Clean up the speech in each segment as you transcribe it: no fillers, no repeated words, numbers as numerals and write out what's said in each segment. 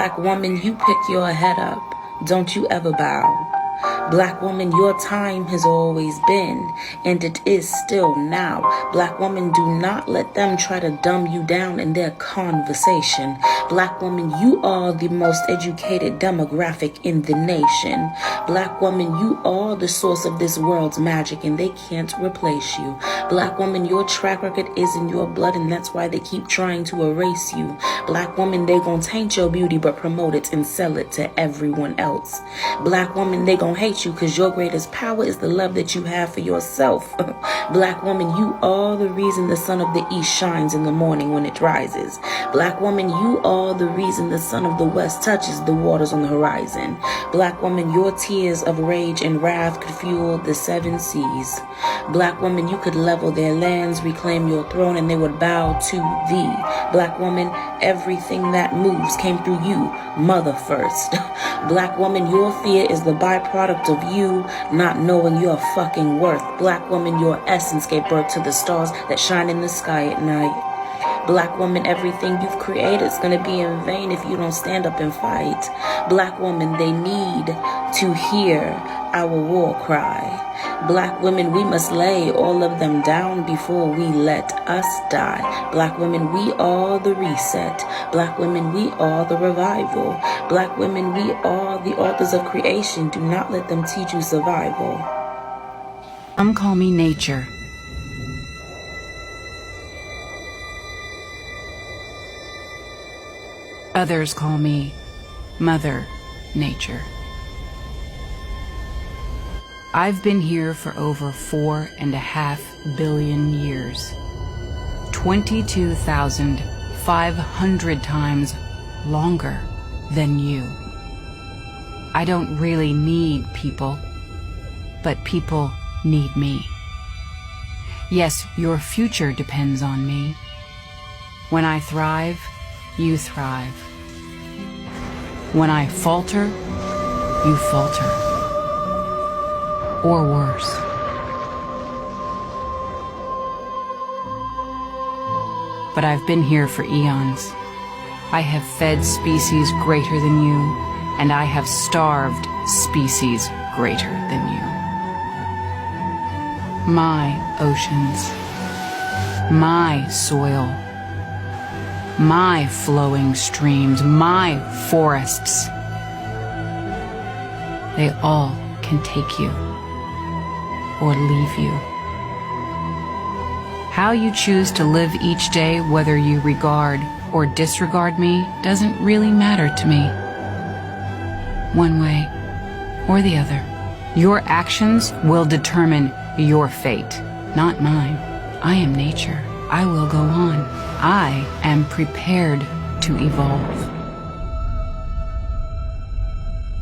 Black woman, you pick your head up. Don't you ever bow. Black woman, your time has always been, and it is still now. Black woman, do not let them try to dumb you down in their conversation. Black woman, you are the most educated demographic in the nation. Black woman, you are the source of this world's magic, and they can't replace you. Black woman, your track record is in your blood, and that's why they keep trying to erase you. Black woman, they gon' taint your beauty, but promote it and sell it to everyone else. Black woman, they gon' hate you because your greatest power is the love that you have for yourself. Black woman, you are the reason the sun of the east shines in the morning when it rises. Black woman, you are the reason the sun of the west touches the waters on the horizon. Black woman, your tears of rage and wrath could fuel the 7 seas. Black woman, you could level their lands, reclaim your throne, and they would bow to thee. Black woman, everything that moves came through you, mother first. Black woman, your fear is the byproduct of you not knowing your fucking worth. Black woman, your essence gave birth to the stars that shine in the sky at night. Black woman, everything you've created is going to be in vain if you don't stand up and fight. Black woman, they need to hear our war cry. Black women, we must lay all of them down before we let us die. Black women, we are the reset. Black women, we are the revival. Black women, we are the authors of creation. Do not let them teach you survival. Some call me nature. Others call me Mother Nature. I've been here for over 4.5 billion years. 22,500 times longer than you. I don't really need people, but people need me. Yes, your future depends on me. When I thrive, you thrive. When I falter, you falter. Or worse. But I've been here for eons. I have fed species greater than you, and I have starved species greater than you. My oceans, my soil, my flowing streams, my forests, they all can take you or leave you. How you choose to live each day, whether you regard or disregard me, doesn't really matter to me. One way or the other. Your actions will determine your fate, not mine. I am nature. I will go on. I am prepared to evolve.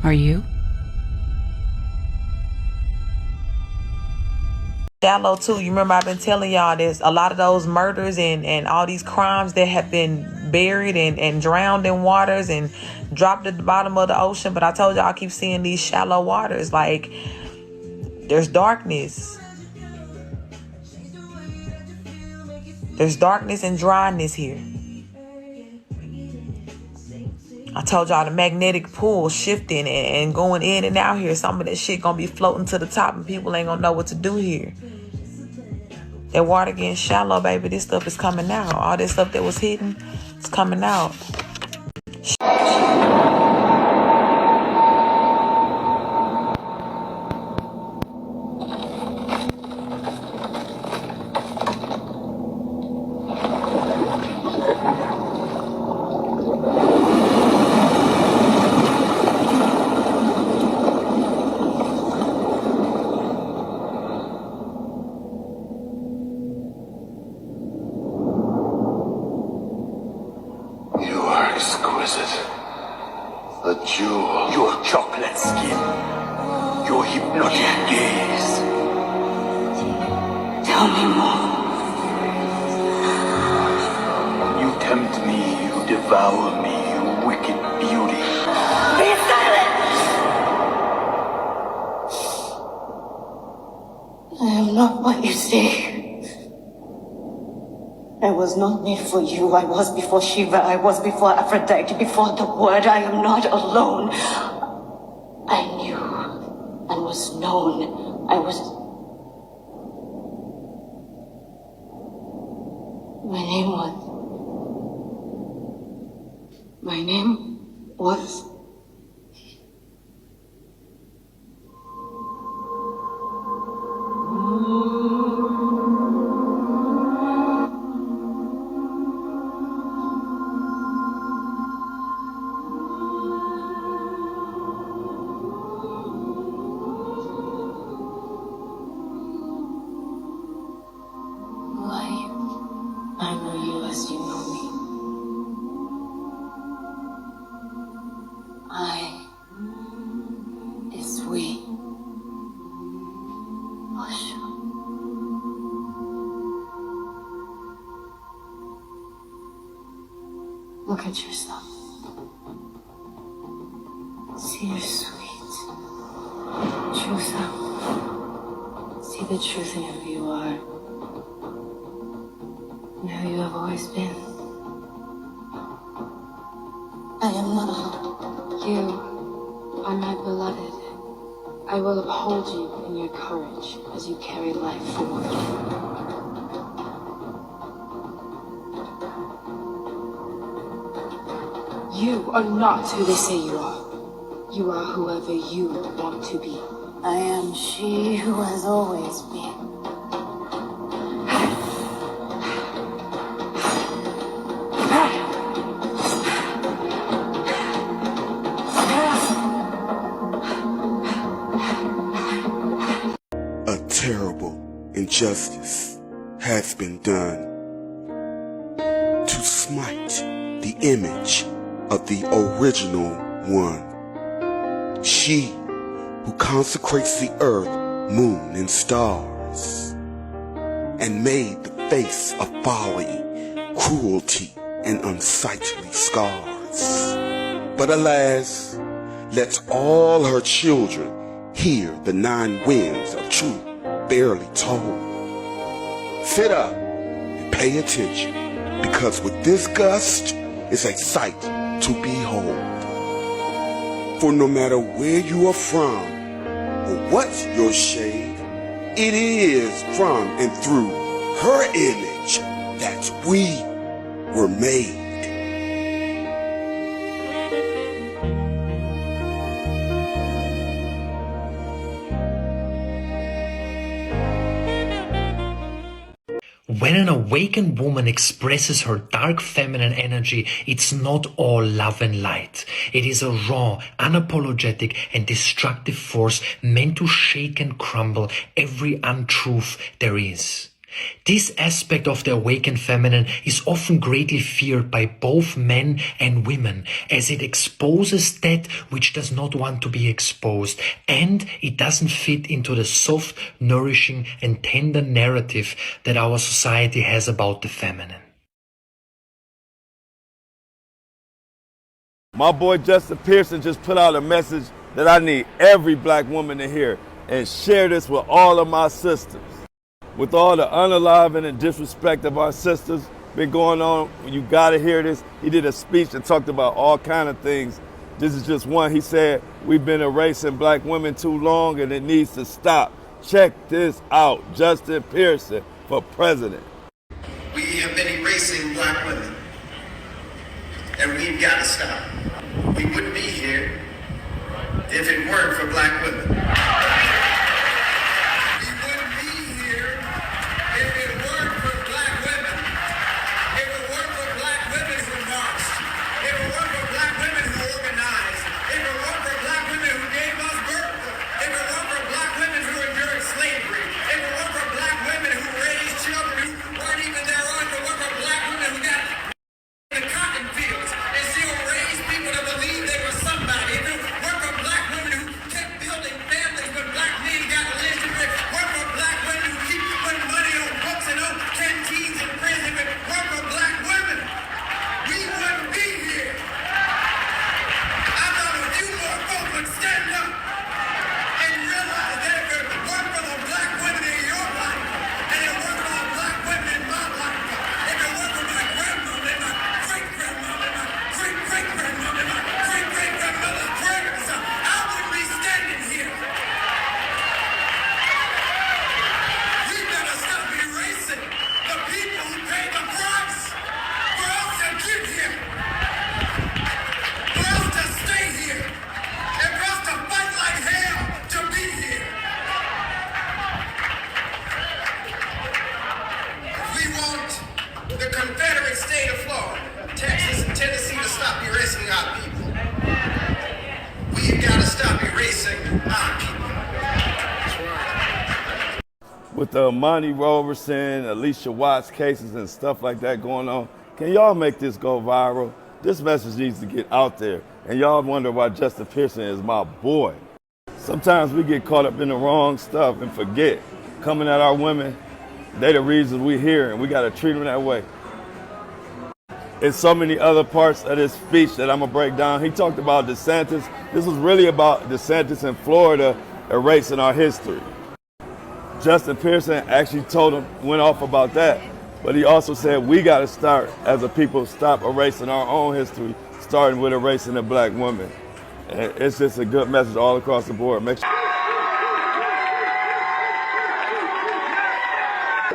Are you? Shallow too. You remember I've been telling y'all there's a lot of those murders and all these crimes that have been buried and drowned in waters and dropped at the bottom of the ocean. But I told y'all I keep seeing these shallow waters. Like, there's darkness. There's darkness and dryness here. I told y'all the magnetic pull shifting and going in and out here. Some of that shit gonna be floating to the top and people ain't gonna know what to do here. That water getting shallow, baby. This stuff is coming out. All this stuff that was hidden is coming out. A jewel. Your chocolate skin. Your hypnotic gaze. Tell me more. You tempt me, you devour me, you wicked beauty. Be silent! I am not what you see. I was not made for you. I was before Shiva. I was before Aphrodite, before the word. I am not alone. I knew and was known. I was... My name was... I know you as you know me. I is we. Osho. Look at yourself. See your sweet true self. See the truth in who you are. And who you have always been. I am not alone. You are my beloved. I will uphold you in your courage as you carry life forward. You are not who they say you are. You are whoever you want to be. I am she who has always been. A terrible injustice has been done to smite the image of the original one. She who consecrates the earth, moon, and stars, and made the face of folly, cruelty, and unsightly scars. But alas, let all her children hear the 9 winds of truth barely told. Sit up and pay attention, because with this gust is a sight to behold. For no matter where you are from, or what your shade, it is from and through her image that we were made. When an awakened woman expresses her dark feminine energy, it's not all love and light. It is a raw, unapologetic, and destructive force meant to shake and crumble every untruth there is. This aspect of the awakened feminine is often greatly feared by both men and women, as it exposes that which does not want to be exposed, and it doesn't fit into the soft, nourishing, and tender narrative that our society has about the feminine. My boy Justin Pearson just put out a message that I need every black woman to hear and share this with all of my sisters. With all the unaliving and disrespect of our sisters been going on, you gotta hear this. He did a speech that talked about all kind of things. This is just one. He said, we've been erasing black women too long and it needs to stop. Check this out, Justin Pearson for president. We have been erasing black women, and we've got to stop. We wouldn't be here if it weren't for black women. We wouldn't be here if it weren't for black women. If it weren't for black women who marched. If it weren't for black women who organized. If it weren't for black women who gave us birth. If it weren't for black women who endured slavery. If it weren't for black women who raised children who weren't even their own. If it weren't for black women who got in the cotton fields and still raised people to believe they were somebody. If it weren't for black women who kept building missing out. With the Amani Roberson, Alicia Watts cases and stuff like that going on, can y'all make this go viral? This message needs to get out there. And y'all wonder why Justin Pearson is my boy. Sometimes we get caught up in the wrong stuff and forget. Coming at our women, they the reasons we here, and we gotta treat them that way. In so many other parts of this speech that I'm gonna break down, he talked about DeSantis. This was really about DeSantis in Florida erasing our history. Justin Pearson actually went off about that, but he also said we got to start as a people, stop erasing our own history, starting with erasing the black woman. And it's just a good message all across the board. Make sure.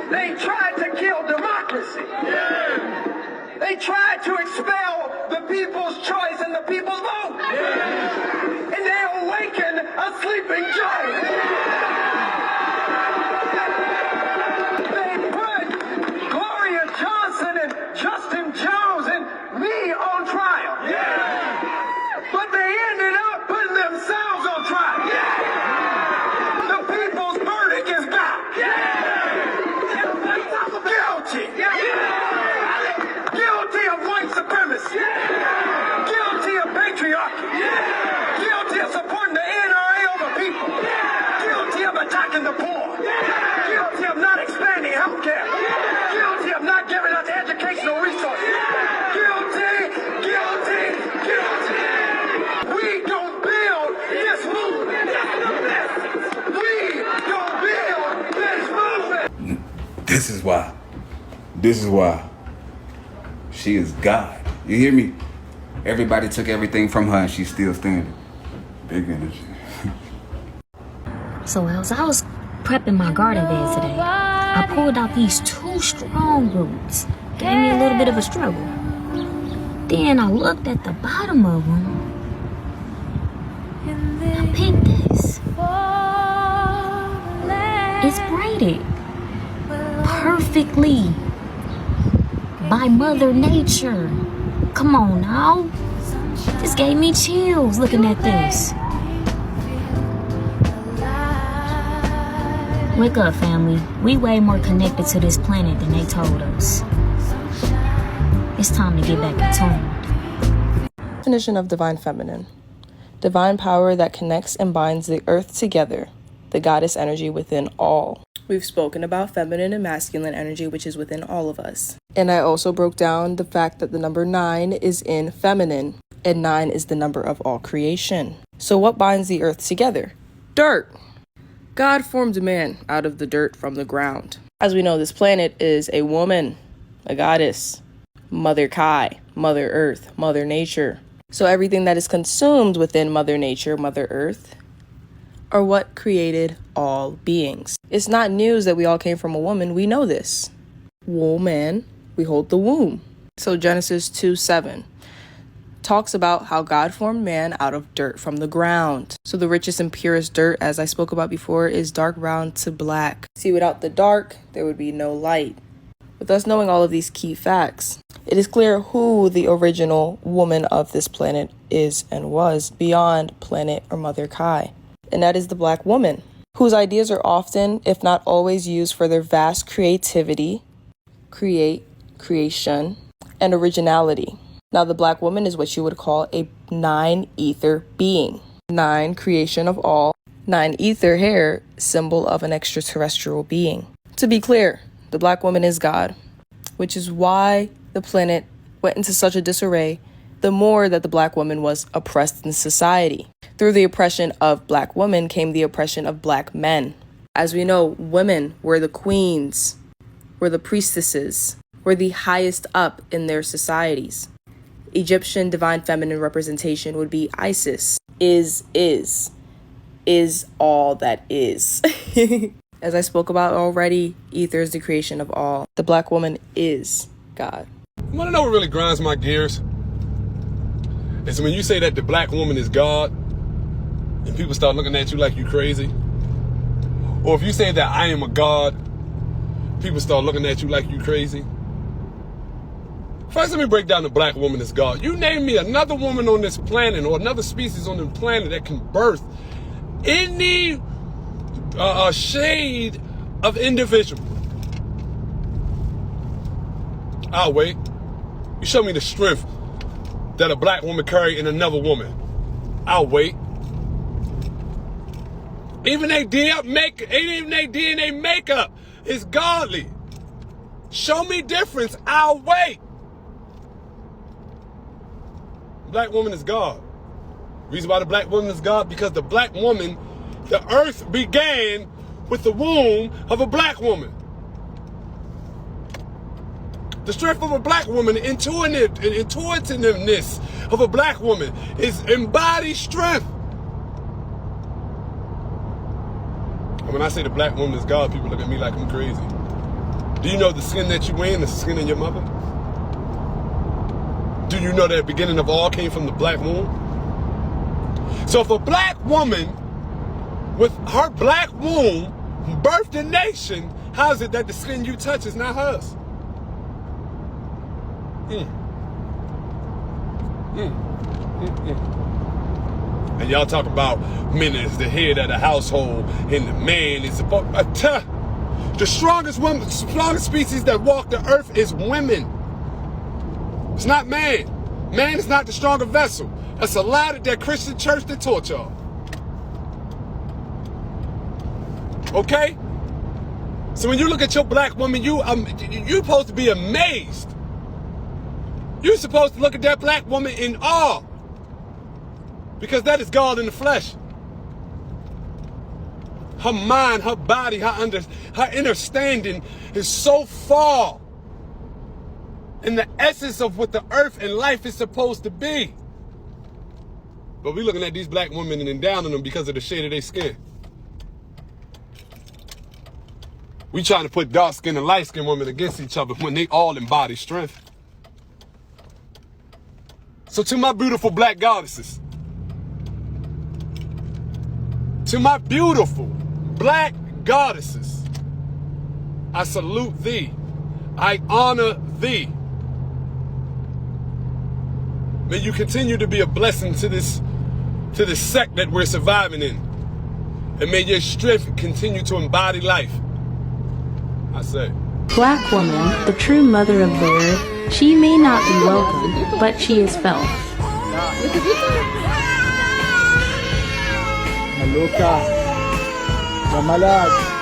They tried to kill democracy. They tried to expel the people's choice and the people's vote. And they awakened a sleeping giant. Justin Jones and me on trial. But they ended up putting themselves on trial. The people's verdict is back. Guilty. Guilty of white supremacy. Guilty of patriarchy. Guilty of supporting the NRA over people. Guilty of attacking the poor. Guilty of not expanding health care. Guilty of not giving us educational resources. Guilty. We don't build this movement. We don't build this movement. This is why she is God. You hear me? Everybody took everything from her and she's still standing. Big energy. So as I was prepping my garden bed today, I pulled out these 2 strong roots. Gave me a little bit of a struggle. Then I looked at the bottom of them. I picked this. It's braided perfectly by Mother Nature. Come on now. This gave me chills looking at this. Wake up, family. We way more connected to this planet than they told us. It's time to get back in tune. Definition of divine feminine. Divine power that connects and binds the earth together. The goddess energy within all. We've spoken about feminine and masculine energy, which is within all of us. And I also broke down the fact that the number 9 is in feminine, and 9 is the number of all creation. So what binds the earth together? Dirt. God formed man out of the dirt from the ground. As we know, this planet is a woman, a goddess, Mother Kai, Mother Earth, Mother Nature. So everything that is consumed within Mother Nature, Mother Earth, are what created all beings. It's not news that we all came from a woman. We know this. Woman, we hold the womb. So Genesis 2:7 talks about how God formed man out of dirt from the ground. So the richest and purest dirt, as I spoke about before, is dark brown to black. See, without the dark, there would be no light. With us knowing all of these key facts, it is clear who the original woman of this planet is and was beyond planet or Mother Kai. And that is the black woman, whose ideas are often, if not always, used for their vast creativity, creation, and originality. Now, the black woman is what you would call a 9-ether being. 9, creation of all. 9 ether hair, symbol of an extraterrestrial being. To be clear, the black woman is God, which is why the planet went into such a disarray the more that the black woman was oppressed in society. Through the oppression of black women came the oppression of black men. As we know, women were the queens, were the priestesses, were the highest up in their societies. Egyptian divine feminine representation would be Isis. Is all that is. As I spoke about already, ether is the creation of all. The black woman is God. You want to know what really grinds my gears? It's when you say that the black woman is God, and people start looking at you like you crazy. Or if you say that I am a God, people start looking at you like you crazy. First, let me break down the black woman as God. You name me another woman on this planet or another species on the planet that can birth any shade of individual, I'll wait. You show me the strength that a black woman carry in another woman, I'll wait. Even they DNA makeup is godly. Show me difference, I'll wait. Black woman is God. Reason why the black woman is God, because the black woman, the earth began with the womb of a black woman. The strength of a black woman, the intuitiveness of a black woman is embodied strength. And when I say the black woman is God, people look at me like I'm crazy. Do you know the skin that you wear is the skin in your mother? Do you know that the beginning of all came from the black womb? So if a black woman with her black womb birthed a nation, how is it that the skin you touch is not hers? And y'all talk about men as the head of the household and the man is supposed the strongest woman, the strongest species that walk the earth is women. It's not man. Man is not the stronger vessel. That's a lie that that Christian church that taught y'all. Okay? So when you look at your black woman, you're supposed to be amazed. You're supposed to look at that black woman in awe. Because that is God in the flesh. Her mind, her body, her understanding is so far in the essence of what the earth and life is supposed to be. But we looking at these black women and down on them because of the shade of their skin. We trying to put dark-skinned and light-skinned women against each other when they all embody strength. So to my beautiful black goddesses, to my beautiful black goddesses, I salute thee. I honor thee. May you continue to be a blessing to this sect that we're surviving in. And may your strength continue to embody life. I say. Black woman, the true mother of the earth, she may not be welcome, but she is felt. Maluka, Mamalag.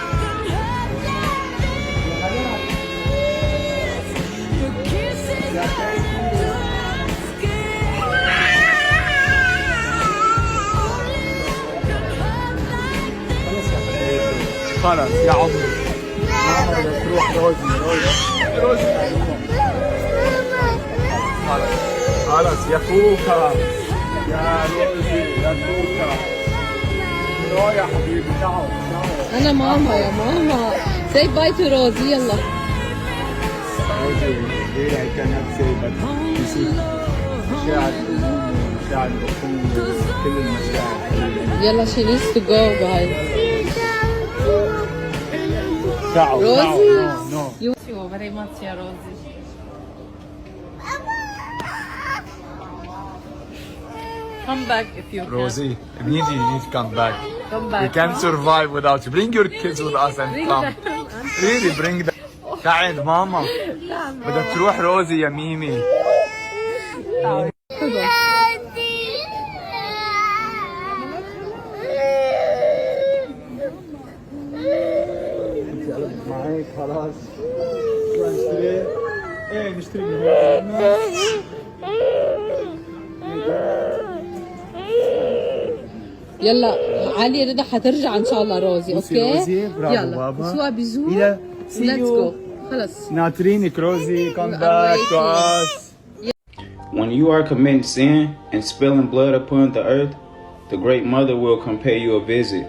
خلاص يا عمري ماما تروح روزي خلاص يا خوكا يا روزي يا خوكا رايح حبيبي تعال أنا ماما يا ماما say bye to روزي يلا روزي here I cannot say but this is مشاعر الأمومة ومشاعر الأخوة كل المشاعر يلا she needs to go guys Rosie, no. You very much, yeah, Rosie. Come back if you can. Rosie, you need to come back. Come back. We can't survive without you. Bring your kids with us and Bring come. them. Really, bring them. تعال ماما. بدك تروح روزي يا ميمي. معاك خلاص نروح نشتري ايه نشتري من يلا علي رضا حترجع ان شاء الله روزي اوكي روزي برافو يلا بابا سوا بيزو يلا let's go خلص ناطرينك روزي come back to us. When you are committing sin and spilling blood upon the earth, the Great Mother will come pay you a visit.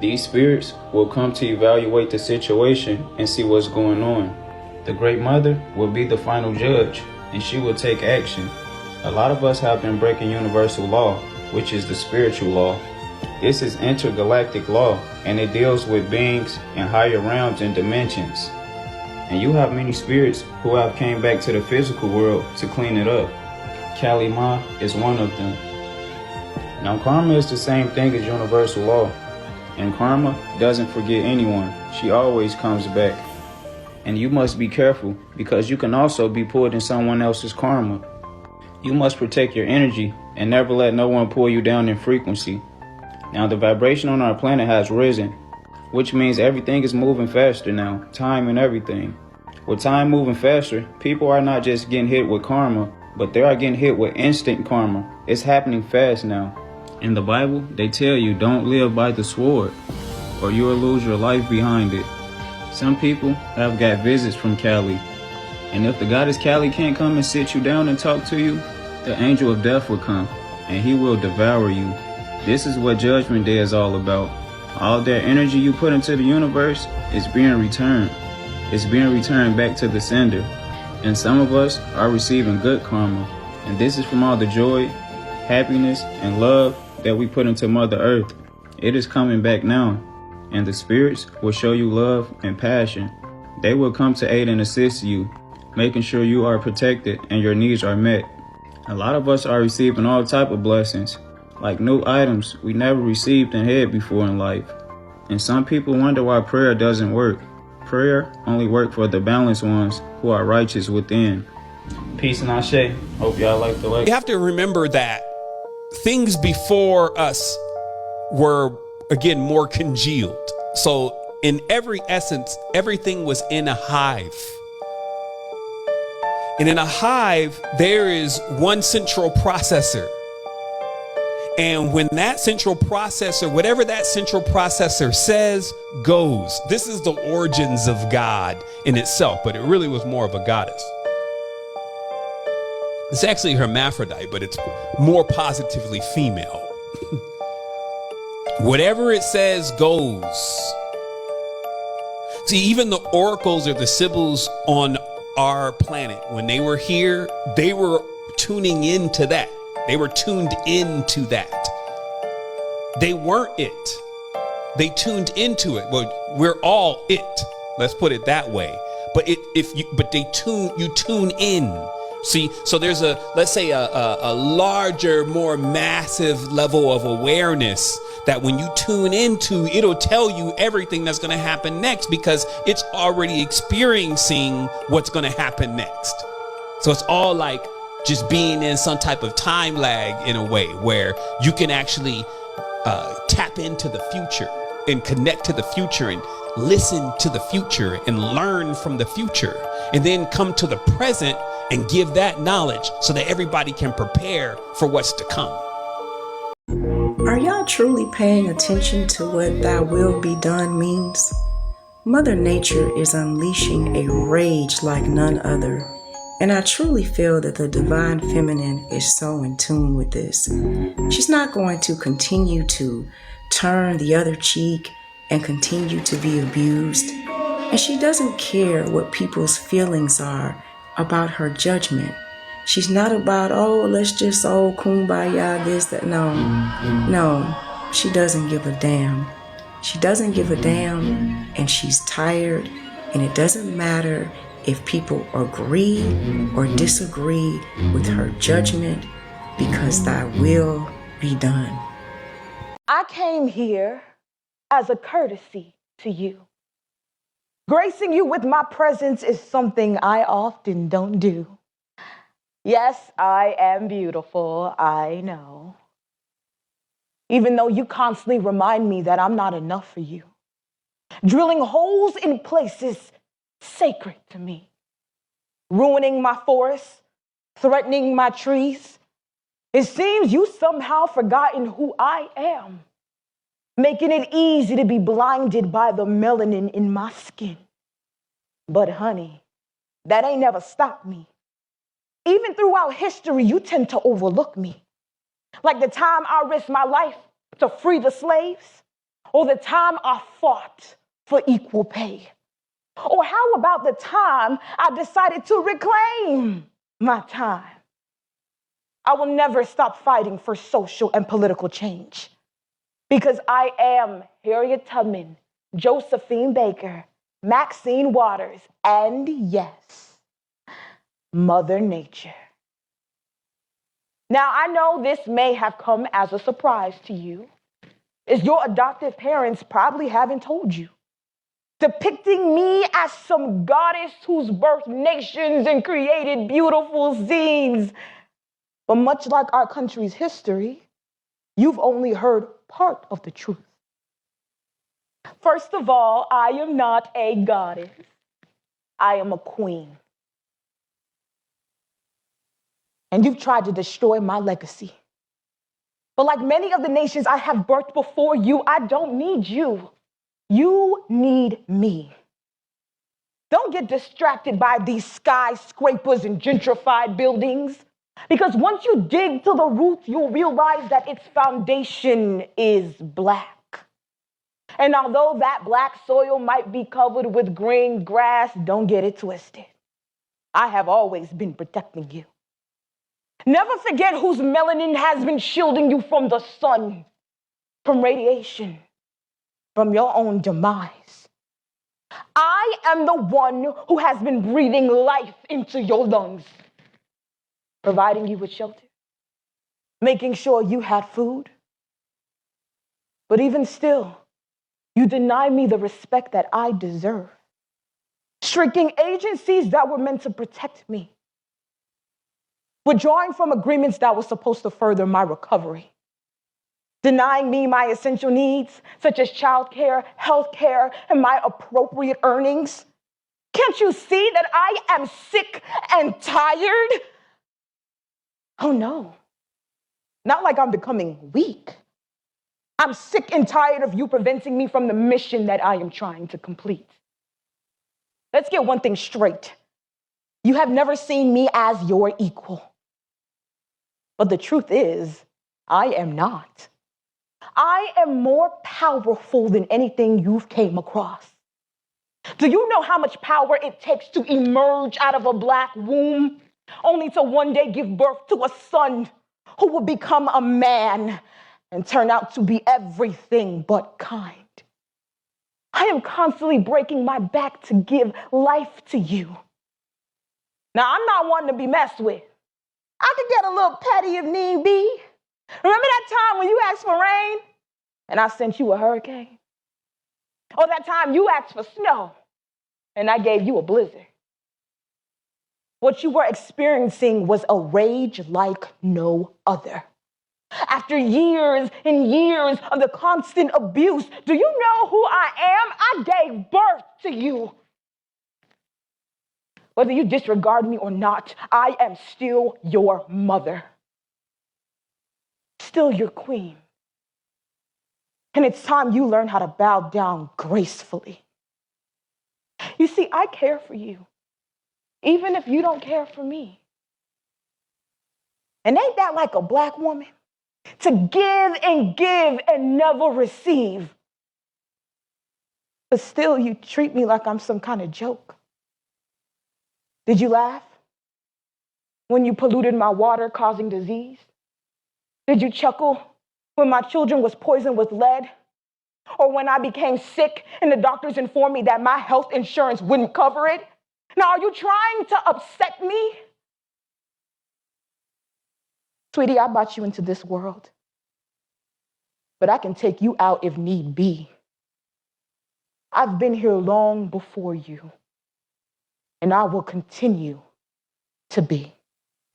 These spirits will come to evaluate the situation and see what's going on. The Great Mother will be the final judge, and she will take action. A lot of us have been breaking universal law, which is the spiritual law. This is intergalactic law, and it deals with beings in higher realms and dimensions. And you have many spirits who have came back to the physical world to clean it up. Kali Ma is one of them. Now, karma is the same thing as universal law. And karma doesn't forget anyone. She always comes back. And you must be careful because you can also be pulled in someone else's karma. You must protect your energy and never let no one pull you down in frequency. Now, the vibration on our planet has risen, which means everything is moving faster now, time and everything. With time moving faster, people are not just getting hit with karma, but they are getting hit with instant karma. It's happening fast now. In the Bible, they tell you don't live by the sword, or you will lose your life behind it. Some people have got visits from Kali, and if the goddess Kali can't come and sit you down and talk to you, the angel of death will come, and he will devour you. This is what Judgment Day is all about. All that energy you put into the universe is being returned. It's being returned back to the sender. And some of us are receiving good karma, and this is from all the joy, happiness, and love that we put into Mother Earth. It is coming back now, and the spirits will show you love and passion. They will come to aid and assist you, making sure you are protected and your needs are met. A lot of us are receiving all type of blessings, like new items we never received and had before in life. And some people wonder why prayer doesn't work. Prayer only works for the balanced ones who are righteous within. Peace and Ashe. Hope y'all like the lecture. You have to remember that things before us were, again, more congealed. So in every essence, everything was in a hive. And in a hive, there is one central processor. And when that central processor, whatever that central processor says, goes. This is the origins of God in itself, but it really was more of a goddess. It's actually hermaphrodite, but it's more positively female. Whatever it says goes. See, even the oracles or the sibyls on our planet, when they were here, they were tuning into that. They were tuned into that. They weren't it. They tuned into it. Well, we're all it. Let's put it that way. But you tune in. See, so there's let's say a larger, more massive level of awareness that when you tune into, it'll tell you everything that's going to happen next because it's already experiencing what's going to happen next. So it's all like just being in some type of time lag in a way where you can actually tap into the future and connect to the future and listen to the future and learn from the future and then come to the present and give that knowledge so that everybody can prepare for what's to come. Are y'all truly paying attention to what "thy will be done" means? Mother Nature is unleashing a rage like none other. And I truly feel that the Divine Feminine is so in tune with this. She's not going to continue to turn the other cheek and continue to be abused. And she doesn't care what people's feelings are about her judgment. She's not about, let's just, kumbaya, this, that. No, she doesn't give a damn. She doesn't give a damn, and she's tired, and it doesn't matter if people agree or disagree with her judgment, because thy will be done. I came here as a courtesy to you. Gracing you with my presence is something I often don't do. Yes, I am beautiful, I know. Even though you constantly remind me that I'm not enough for you. Drilling holes in places sacred to me. Ruining my forests, threatening my trees. It seems you somehow forgotten who I am. Making it easy to be blinded by the melanin in my skin. But honey, that ain't never stopped me. Even throughout history, you tend to overlook me. Like the time I risked my life to free the slaves, or the time I fought for equal pay. Or how about the time I decided to reclaim my time? I will never stop fighting for social and political change. Because I am Harriet Tubman, Josephine Baker, Maxine Waters, and yes, Mother Nature. Now, I know this may have come as a surprise to you, as your adoptive parents probably haven't told you, depicting me as some goddess who's birthed nations and created beautiful scenes. But much like our country's history, you've only heard part of the truth. First of all, I am not a goddess. I am a queen. And you've tried to destroy my legacy. But like many of the nations I have birthed before you, I don't need you. You need me. Don't get distracted by these skyscrapers and gentrified buildings, because once you dig to the roots, you'll realize that its foundation is black. And although that black soil might be covered with green grass, don't get it twisted. I have always been protecting you. Never forget whose melanin has been shielding you from the sun, from radiation, from your own demise. I am the one who has been breathing life into your lungs, providing you with shelter, making sure you had food. But even still, you deny me the respect that I deserve, shrinking agencies that were meant to protect me, withdrawing from agreements that were supposed to further my recovery, denying me my essential needs, such as childcare, healthcare, and my appropriate earnings. Can't you see that I am sick and tired? Oh no, not like I'm becoming weak. I'm sick and tired of you preventing me from the mission that I am trying to complete. Let's get one thing straight. You have never seen me as your equal. But the truth is, I am not. I am more powerful than anything you've came across. Do you know how much power it takes to emerge out of a black womb, only to one day give birth to a son who will become a man and turn out to be everything but kind? I am constantly breaking my back to give life to you. Now, I'm not one to be messed with. I could get a little petty if need be. Remember that time when you asked for rain and I sent you a hurricane? Or that time you asked for snow and I gave you a blizzard? What you were experiencing was a rage like no other. After years and years of the constant abuse, do you know who I am? I gave birth to you. Whether you disregard me or not, I am still your mother. Still your queen. And it's time you learn how to bow down gracefully. You see, I care for you, even if you don't care for me. And ain't that like a black woman? To give and never receive. But still, you treat me like I'm some kind of joke. Did you laugh when you polluted my water, causing disease? Did you chuckle when my children was poisoned with lead? Or when I became sick and the doctors informed me that my health insurance wouldn't cover it? Now, are you trying to upset me? Sweetie, I brought you into this world, but I can take you out if need be. I've been here long before you, and I will continue to be.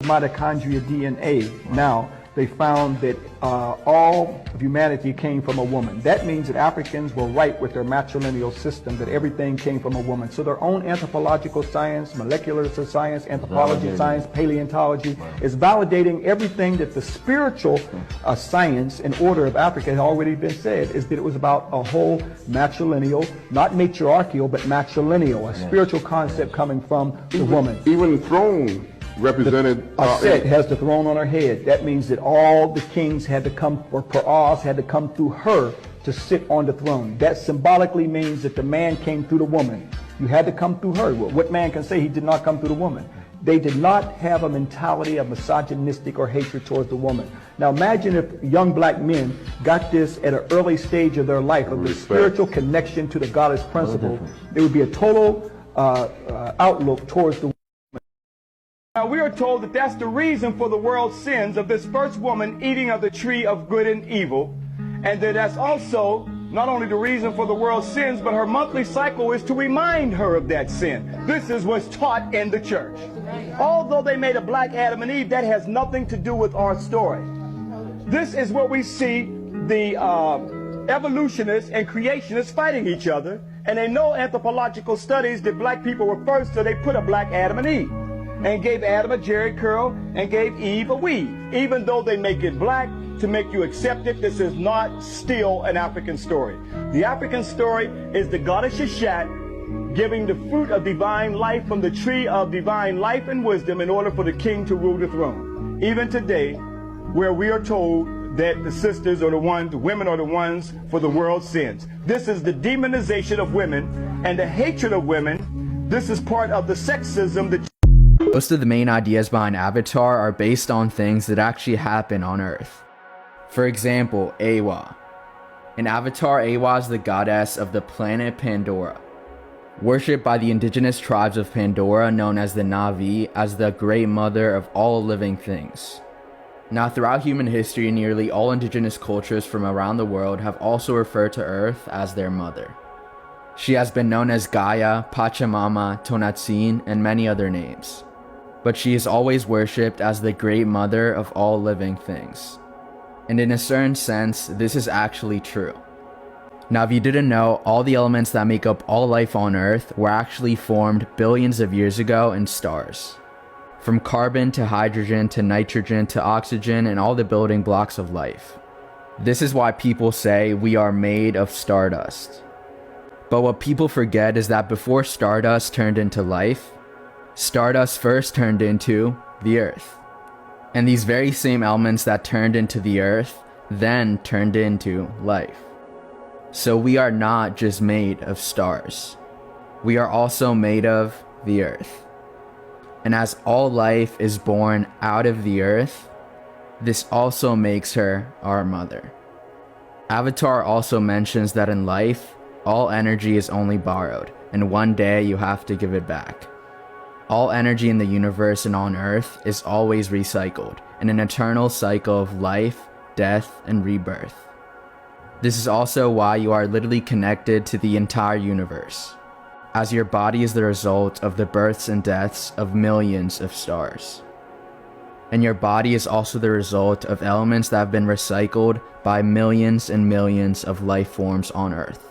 Mitochondria DNA. Now, they found that all of humanity came from a woman. That means that Africans were right with their matrilineal system, that everything came from a woman. So their own anthropological science, molecular science, anthropology science, paleontology is validating everything that the spiritual science and order of Africa had already been said, is that it was about a whole matrilineal, not matriarchal, but matrilineal, a spiritual concept coming from the woman. Even the throne represented Aset has the throne on her head. That means that all the kings had to come, or Pa'az had to come through her to sit on the throne. That symbolically means that the man came through the woman. You had to come through her. What man can say he did not come through the woman? They did not have a mentality of misogynistic or hatred towards the woman. Now imagine if young black men got this at an early stage of their life, of the spiritual connection to the goddess principle. There would be a total outlook towards the Now we are told that that's the reason for the world's sins of this first woman eating of the tree of good and evil, and that that's also not only the reason for the world's sins, but her monthly cycle is to remind her of that sin. This is what's taught in the church. Although they made a black Adam and Eve, that has nothing to do with our story. This is where we see the evolutionists and creationists fighting each other, and they know anthropological studies that black people were first, so they put a black Adam and Eve, and gave Adam a Jerry curl, and gave Eve a weave. Even though they make it black to make you accept it, this is not still an African story. The African story is the goddess Sheshat giving the fruit of divine life from the tree of divine life and wisdom in order for the king to rule the throne. Even today, where we are told that the sisters are the ones, the women are the ones for the world's sins. This is the demonization of women and the hatred of women. This is part of the sexism that... Most of the main ideas behind Avatar are based on things that actually happen on Earth. For example, Eywa. In Avatar, Eywa is the goddess of the planet Pandora, worshipped by the indigenous tribes of Pandora known as the Na'vi as the Great Mother of all living things. Now, throughout human history, nearly all indigenous cultures from around the world have also referred to Earth as their mother. She has been known as Gaia, Pachamama, Tonantzin, and many other names. But she is always worshipped as the Great Mother of all living things. And in a certain sense, this is actually true. Now, if you didn't know, all the elements that make up all life on Earth were actually formed billions of years ago in stars. From carbon to hydrogen to nitrogen to oxygen and all the building blocks of life. This is why people say we are made of stardust. But what people forget is that before stardust turned into life, stardust first turned into the Earth. And these very same elements that turned into the Earth then turned into life. So we are not just made of stars. We are also made of the Earth. And as all life is born out of the Earth, this also makes her our mother. Avatar also mentions that in life, all energy is only borrowed, and one day you have to give it back. All energy in the universe and on Earth is always recycled, in an eternal cycle of life, death, and rebirth. This is also why you are literally connected to the entire universe, as your body is the result of the births and deaths of millions of stars. And your body is also the result of elements that have been recycled by millions and millions of life forms on Earth.